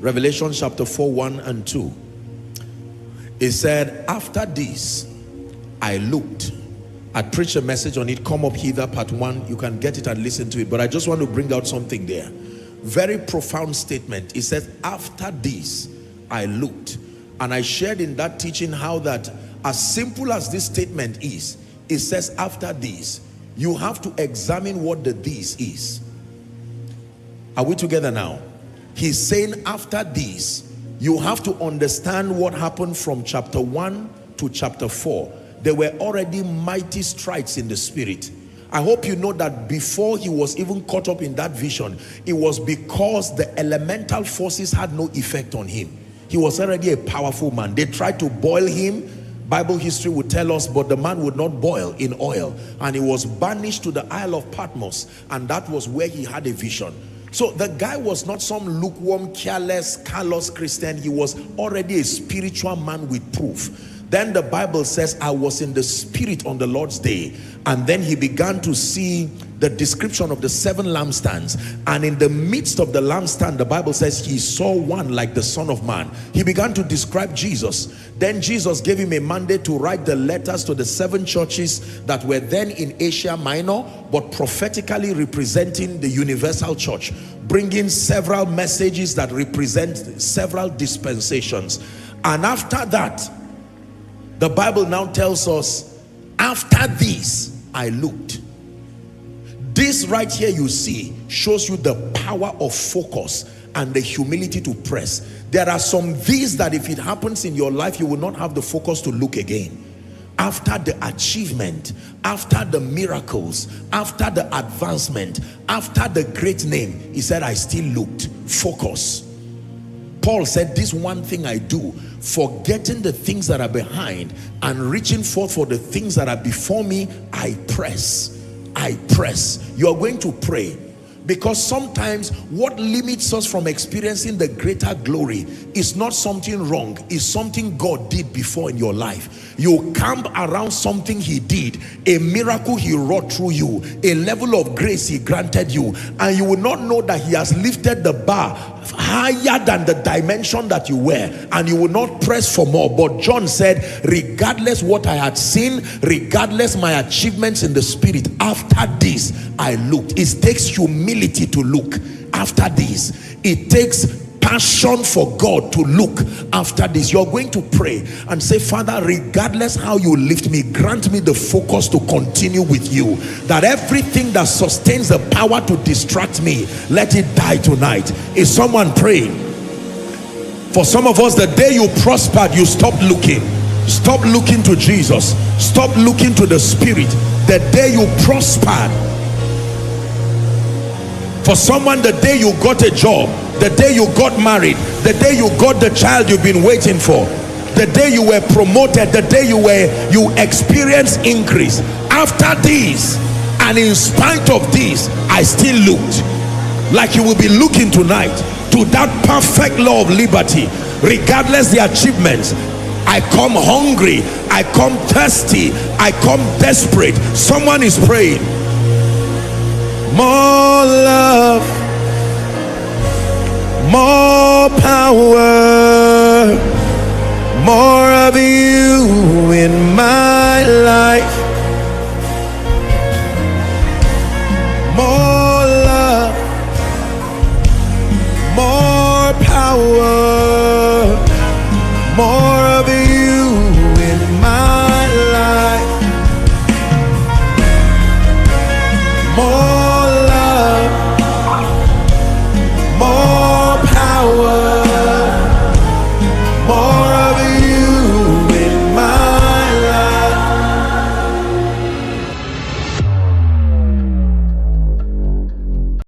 Revelation chapter 4, 1 and 2. It said, after this, I looked. I preached a message on it. Come up hither, part 1. You can get it and listen to it. But I just want to bring out something there. Very profound statement. It says, after this, I looked. And I shared in that teaching how that, as simple as this statement is, it says, after this, you have to examine what the this is. Are we together now? He's saying, after this, you have to understand what happened from chapter 1 to chapter 4. There were already mighty strides in the spirit. I hope you know that before he was even caught up in that vision, it was because the elemental forces had no effect on him. He was already a powerful man. They tried to boil him. Bible history would tell us, but the man would not boil in oil. And he was banished to the Isle of Patmos. And that was where he had a vision. So the guy was not some lukewarm, careless, callous Christian. He was already a spiritual man with proof. Then the Bible says, I was in the spirit on the Lord's day. And then he began to see the description of the 7 lampstands. And in the midst of the lampstand, the Bible says he saw one like the Son of Man. He began to describe Jesus. Then Jesus gave him a mandate to write the letters to the 7 churches that were then in Asia Minor, but prophetically representing the universal church, bringing several messages that represent several dispensations. And after that, the Bible now tells us, after this, I looked. This right here you see shows you the power of focus and the humility to press. There are some these that if it happens in your life, you will not have the focus to look again. After the achievement, after the miracles, after the advancement, after the great name, he said, I still looked. Focus. Paul said, this one thing I do, forgetting the things that are behind and reaching forth for the things that are before me, I press. I press. You are going to pray, because sometimes what limits us from experiencing the greater glory is not something wrong, it's something God did before in your life. You camp around something he did, a miracle he wrought through you, a level of grace he granted you, and you will not know that he has lifted the bar higher than the dimension that you were, and you will not press for more. But John said, regardless what I had seen, regardless my achievements in the spirit, after this I looked. It takes humility to look after this. It takes passion for God to look after this. You're going to pray and say, Father, regardless how you lift me, grant me the focus to continue with you, that everything that sustains the power to distract me, let it die tonight. Is someone praying? For some of us, the day you prospered, you stopped looking. Stop looking to Jesus. Stop looking to the Spirit. The day you prospered. For someone, the day you got a job, the day you got married, the day you got the child you've been waiting for, the day you were promoted, the day you experienced increase. After this, and in spite of this, I still looked. Like you will be looking tonight to that perfect law of liberty. Regardless the achievements, I come hungry, I come thirsty, I come desperate. Someone is praying. More love, more power, more of you in my life. More love, more power, more